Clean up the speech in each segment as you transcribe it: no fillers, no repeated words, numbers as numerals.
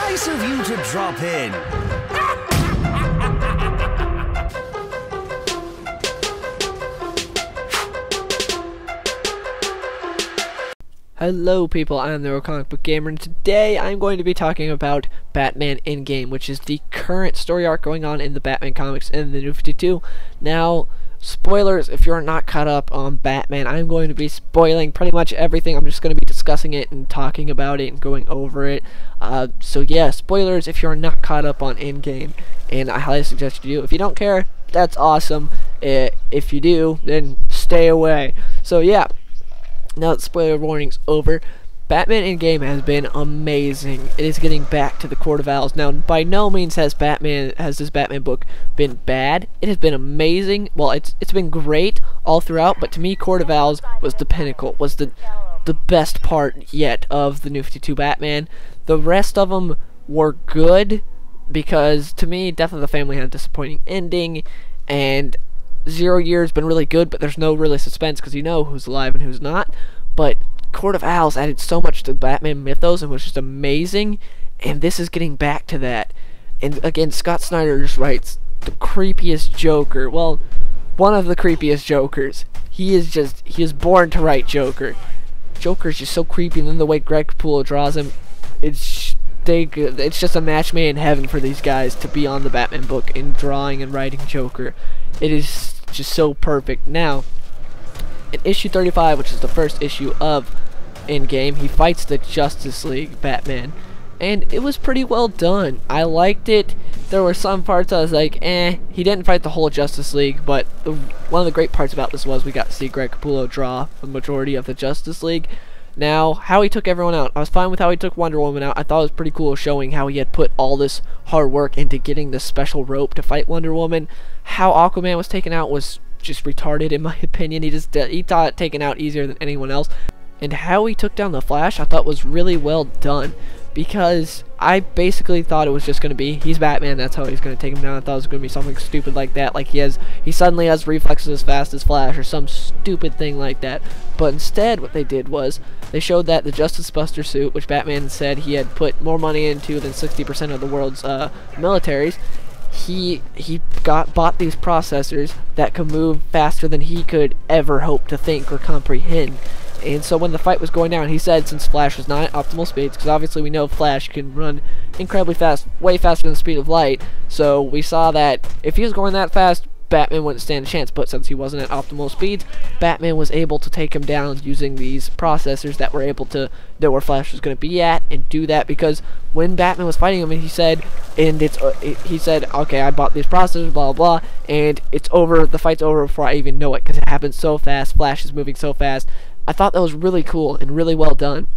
Nice of you to drop in. Hello people, I am the Comic Book Gamer, and today I'm going to be talking about Batman Endgame, which is the current story arc going on in the Batman comics in the New 52. Now, spoilers, if you're not caught up on Batman, I'm going to be spoiling pretty much everything. I'm just going to be discussing it and talking about it and going over it. So yeah, spoilers if you're not caught up on Endgame, and I highly suggest you do. If you don't care, that's awesome. If you do, then stay away. So yeah. Now that spoiler warning's over, Batman Endgame has been amazing. It is getting back to the Court of Owls. Now, by no means has this Batman book been bad. It has been amazing. Well, it's been great all throughout, but to me, Court of Owls was the pinnacle, was the best part yet of the New 52 Batman. The rest of them were good, because to me, Death of the Family had a disappointing ending, and 0 Year's been really good, but there's no really suspense because you know who's alive and who's not. But Court of Owls added so much to Batman mythos and was just amazing, and this is getting back to that. And again, Scott Snyder just writes the creepiest Joker. Well, one of the creepiest Jokers. He is born to write Joker. Joker's just so creepy, and then the way Greg Capullo draws him, it's just a match made in heaven for these guys to be on the Batman book in drawing and writing Joker. It is just so perfect. Now, in issue 35, which is the first issue of Endgame, he fights the Justice League Batman, and it was pretty well done. I liked it. There were some parts I was like, he didn't fight the whole Justice League, but one of the great parts about this was we got to see Greg Capullo draw the majority of the Justice League. Now, how he took everyone out, I was fine with how he took Wonder Woman out. I thought it was pretty cool showing how he had put all this hard work into getting the special rope to fight Wonder Woman. How Aquaman was taken out was just retarded in my opinion. He thought it taken out easier than anyone else. And how he took down the Flash I thought was really well done, because I basically thought it was just going to be, he's Batman, that's how he's going to take him down. I thought it was going to be something stupid like that, like he suddenly has reflexes as fast as Flash, or some stupid thing like that. But instead, what they did was, they showed that the Justice Buster suit, which Batman said he had put more money into than 60% of the world's militaries, he bought these processors that could move faster than he could ever hope to think or comprehend. And so when the fight was going down, he said, since Flash was not at optimal speeds, because obviously we know Flash can run incredibly fast, way faster than the speed of light, so we saw that if he was going that fast, Batman wouldn't stand a chance. But since he wasn't at optimal speeds, Batman was able to take him down using these processors that were able to know where Flash was going to be at and do that. Because when Batman was fighting him, he said, okay, I bought these processors, blah blah blah, and it's over. The fight's over before I even know it, because it happens so fast. Flash is moving so fast. I thought that was really cool and really well done,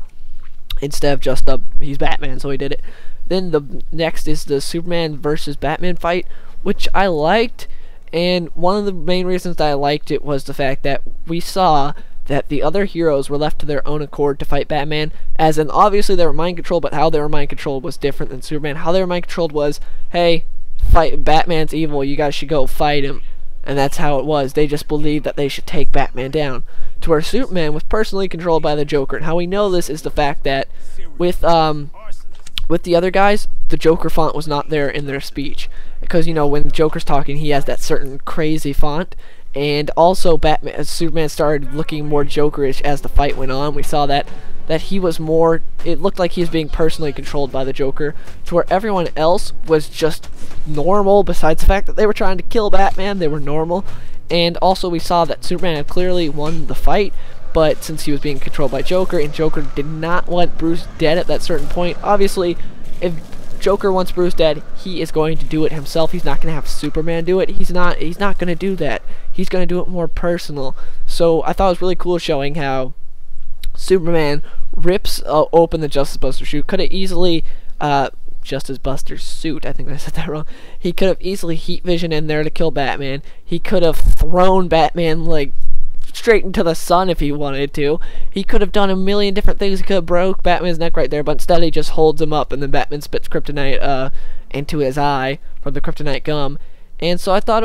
instead of just he's Batman, so he did it. Then the next is the Superman versus Batman fight, which I liked. And one of the main reasons that I liked it was the fact that we saw that the other heroes were left to their own accord to fight Batman, as in obviously they were mind controlled, but how they were mind controlled was different than Superman. How they were mind controlled was, hey, Batman's evil, you guys should go fight him. And that's how it was. They just believed that they should take Batman down. To where Superman was personally controlled by the Joker. And how we know this is the fact that with the other guys, the Joker font was not there in their speech. Because, you know, when Joker's talking, he has that certain crazy font. And also, Superman started looking more Jokerish as the fight went on. We saw that he was more, it looked like he was being personally controlled by the Joker, to where everyone else was just normal. Besides the fact that they were trying to kill Batman, they were normal. And also we saw that Superman had clearly won the fight, but since he was being controlled by Joker, and Joker did not want Bruce dead at that certain point, obviously, if Joker wants Bruce dead, he is going to do it himself. He's not going to have Superman do it. He's not going to do that. He's going to do it more personal. So I thought it was really cool showing how Superman rips open the Justice Buster suit. Could have easily Justice Buster's suit, I think I said that wrong. He could have easily heat vision in there to kill Batman. He could have thrown Batman like straight into the sun if he wanted to. He could have done a million different things. He could have broke Batman's neck right there, but instead he just holds him up, and then Batman spits kryptonite into his eye from the kryptonite gum. And so I thought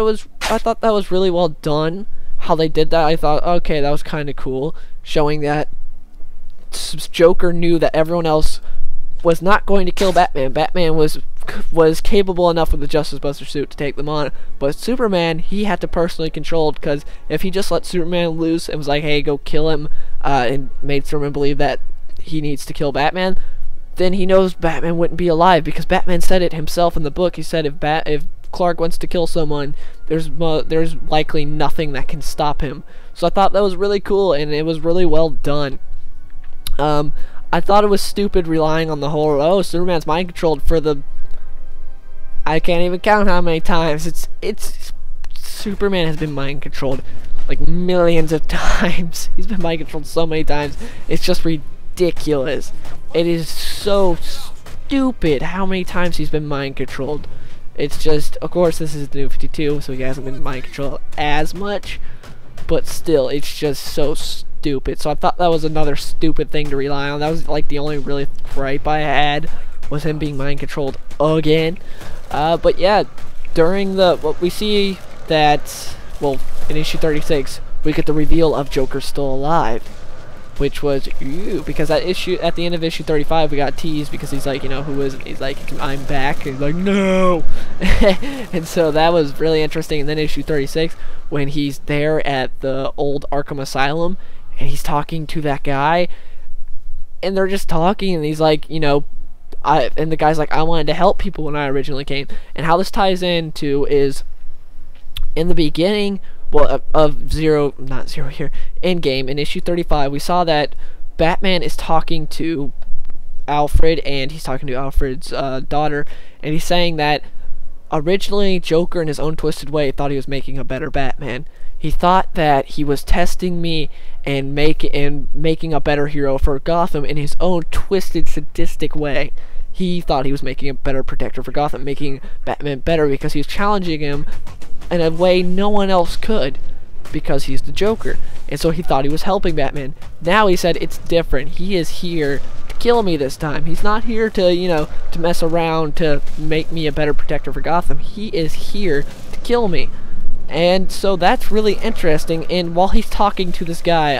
that was really well done how they did that. I thought, okay, that was kind of cool, showing that Joker knew that everyone else was not going to kill Batman. Batman was capable enough with the Justice Buster suit to take them on, but Superman, he had to personally control it, because if he just let Superman loose and was like, hey, go kill him, and made Superman believe that he needs to kill Batman, then he knows Batman wouldn't be alive, because Batman said it himself in the book. He said if Clark wants to kill someone, there's likely nothing that can stop him. So I thought that was really cool, and it was really well done. I thought it was stupid relying on the whole, oh, Superman's mind controlled for the, I can't even count how many times. It's Superman has been mind controlled like millions of times. He's been mind controlled so many times. It's just ridiculous. It is so stupid how many times he's been mind controlled. It's just, of course, this is the New 52, so he hasn't been mind controlled as much, but still, it's just so stupid. So I thought that was another stupid thing to rely on. That was like the only really gripe I had, was him being mind controlled again. But yeah, during what we see that, well, in issue 36, we get the reveal of Joker still alive, which was, ew, because at the end of issue 35, we got teased because he's like, you know, who is it? He's like, I'm back, and he's like, no. And so that was really interesting. And then issue 36, when he's there at the old Arkham Asylum, and he's talking to that guy, and they're just talking, and he's like, you know, and the guy's like, I wanted to help people when I originally came. And how this ties into is, in the beginning, well, not zero here, Endgame, in issue 35, we saw that Batman is talking to Alfred, and he's talking to Alfred's daughter, and he's saying that originally Joker, in his own twisted way, thought he was making a better Batman. He thought that he was testing me and making a better hero for Gotham in his own twisted, sadistic way. He thought he was making a better protector for Gotham, making Batman better because he was challenging him in a way no one else could, because he's the Joker. And so he thought he was helping Batman. Now he said it's different. He is here to kill me this time. He's not here to, you know, to mess around to make me a better protector for Gotham. He is here to kill me. And so that's really interesting. And while he's talking to this guy,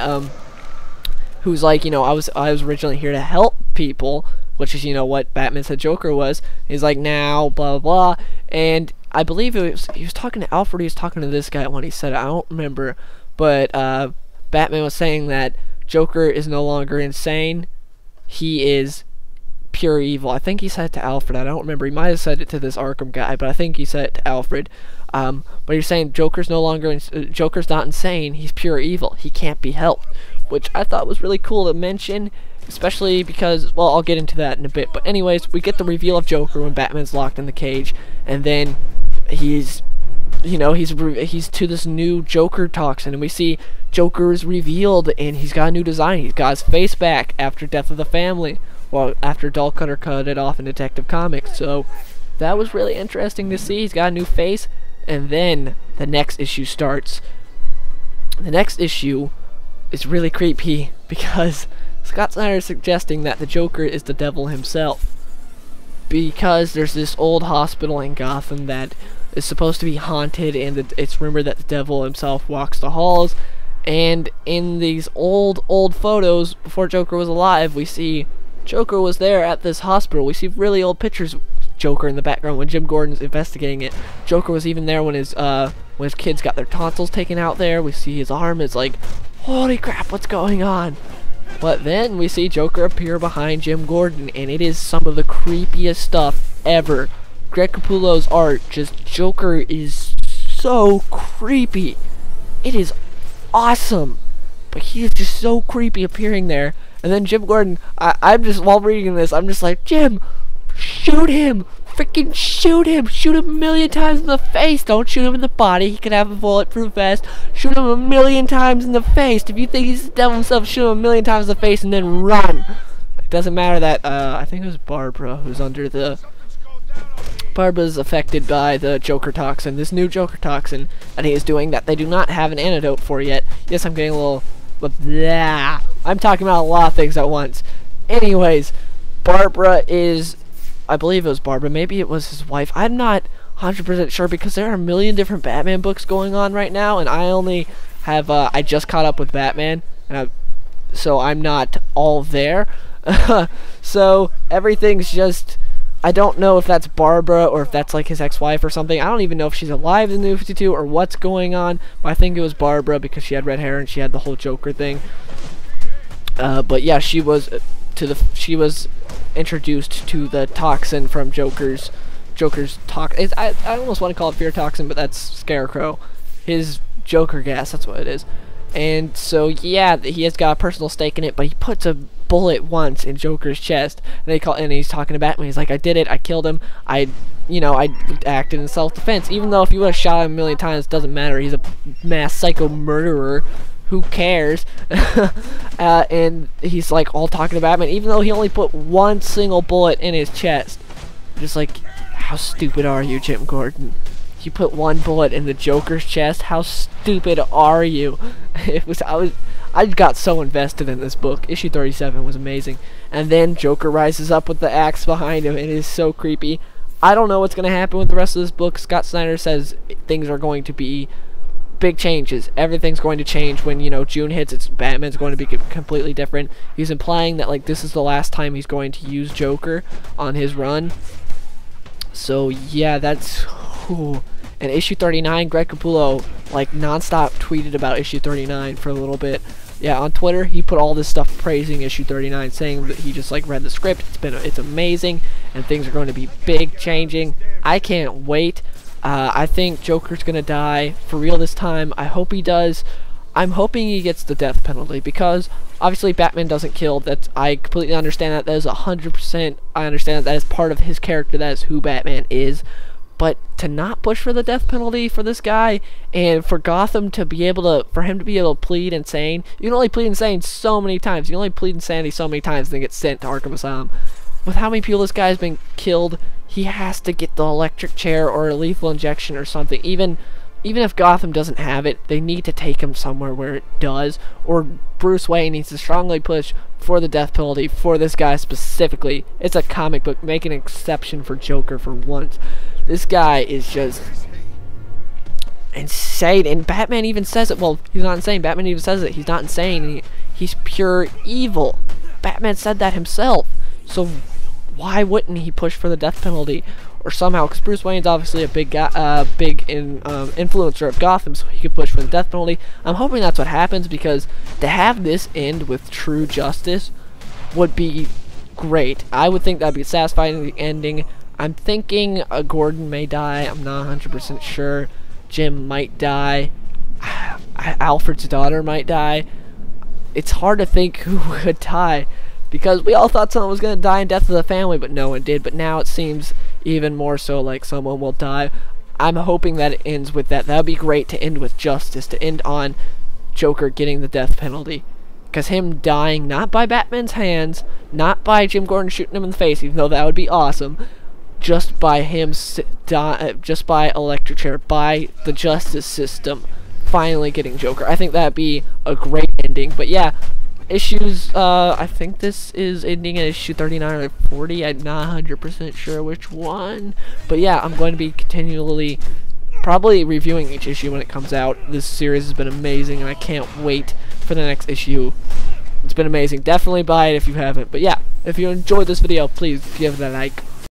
who's like, you know, I was originally here to help people, which is, you know, what Batman said Joker was. He's like, now, blah, blah, blah. And I believe he was talking to Alfred, he was talking to this guy when he said it, I don't remember. But Batman was saying that Joker is no longer insane. He is pure evil. I think he said it to Alfred. I don't remember. He might have said it to this Arkham guy, but I think he said it to Alfred. But he's saying Joker's Joker's not insane. He's pure evil. He can't be helped, which I thought was really cool to mention, especially because, well, I'll get into that in a bit. But anyways, we get the reveal of Joker when Batman's locked in the cage, and then he's, you know, he's to this new Joker toxin, and we see Joker is revealed, and he's got a new design. He's got his face back after Death of the Family, well, after Doll Cutter cut it off in Detective Comics. So that was really interesting to see. He's got a new face, and then the next issue starts. The next issue is really creepy because Scott Snyder is suggesting that the Joker is the devil himself, because there's this old hospital in Gotham that is supposed to be haunted, and it's rumored that the devil himself walks the halls. And in these old photos before Joker was alive, we see Joker was there at this hospital. We see really old pictures of Joker in the background when Jim Gordon's investigating it. Joker was even there when his kids got their tonsils taken out there. We see his arm. It's like, holy crap, what's going on? But then we see Joker appear behind Jim Gordon, and it is some of the creepiest stuff ever. Greg Capullo's art, just Joker is so creepy. It is awesome. But he is just so creepy appearing there. And then Jim Gordon, I'm just, while reading this, I'm just like, Jim, shoot him. Freaking shoot him. Shoot him a million times in the face. Don't shoot him in the body. He could have a bulletproof vest. Shoot him a million times in the face. If you think he's the devil himself, shoot him a million times in the face and then run. It doesn't matter that, I think it was Barbara who's under the... Barbara's affected by the Joker toxin, this new Joker toxin that he is doing that they do not have an antidote for yet. Yes, I'm getting a little... blah. I'm talking about a lot of things at once. Anyways, Barbara is... I believe it was Barbara. Maybe it was his wife. I'm not 100% sure because there are a million different Batman books going on right now, and I only have... I just caught up with Batman, and so I'm not all there. So everything's just, I don't know if that's Barbara or if that's like his ex-wife or something. I don't even know if she's alive in the New 52 or what's going on, but I think it was Barbara because she had red hair and she had the whole Joker thing. But yeah, she was introduced to the toxin from Joker's toxin. I almost want to call it fear toxin, but that's Scarecrow. His Joker gas, that's what it is. And so yeah, he has got a personal stake in it, but he puts a bullet once in Joker's chest, and he's talking to Batman. He's like, I did it, I killed him, I acted in self-defense. Even though if you would have shot him a million times, it doesn't matter. He's a mass psycho murderer. Who cares? And he's like all talking to Batman, even though he only put one single bullet in his chest. Just like, how stupid are you, Jim Gordon? You put one bullet in the Joker's chest. How stupid are you? I got so invested in this book. Issue 37 was amazing. And then Joker rises up with the axe behind him. It is so creepy. I don't know what's going to happen with the rest of this book. Scott Snyder says things are going to be big changes. Everything's going to change when, June hits. Batman's going to be completely different. He's implying that, like, this is the last time he's going to use Joker on his run. So, yeah, that's... Whew. And issue 39, Greg Capullo, like, non-stop tweeted about issue 39 for a little bit. Yeah, on Twitter, he put all this stuff praising issue 39, saying that he just, like, read the script. It's amazing, and things are going to be big changing. I can't wait. I think Joker's gonna die for real this time. I hope he does. I'm hoping he gets the death penalty, because obviously Batman doesn't kill. I completely understand that. That is 100%. I understand that is part of his character. That is who Batman is. But to not push for the death penalty for this guy, and for Gotham to be able to, for him to be able to plead insane, you can only plead insane so many times. You can only plead insanity so many times, and then get sent to Arkham Asylum. With how many people this guy's been killed, he has to get the electric chair or a lethal injection or something. Even if Gotham doesn't have it, they need to take him somewhere where it does. Or Bruce Wayne needs to strongly push for the death penalty for this guy specifically. It's a comic book. Make an exception for Joker for once. This guy is just insane. And Batman even says it. Well, he's not insane. Batman even says it. He's not insane. He's pure evil. Batman said that himself. So why wouldn't he push for the death penalty? Or somehow, because Bruce Wayne's obviously a big influencer of Gotham, so he could push for the death penalty. I'm hoping that's what happens, because to have this end with true justice would be great. I would think that'd be a satisfying ending. I'm thinking Gordon may die. I'm not 100% sure. Jim might die. Alfred's daughter might die. It's hard to think who would die, because we all thought someone was going to die in Death of the Family, but no one did. But now it seems even more so like someone will die. I'm hoping that it ends with that. That would be great to end with justice, to end on Joker getting the death penalty. Because him dying, not by Batman's hands, not by Jim Gordon shooting him in the face, even though that would be awesome, just by him just by electric chair, by the justice system finally getting Joker. I think that'd be a great ending. But yeah, issues, I think this is ending at issue 39 or 40. I'm not 100% sure which one. But yeah, I'm going to be continually probably reviewing each issue when it comes out. This series has been amazing, and I can't wait for the next issue. It's been amazing. Definitely buy it if you haven't. But yeah, if you enjoyed this video, please give it a like.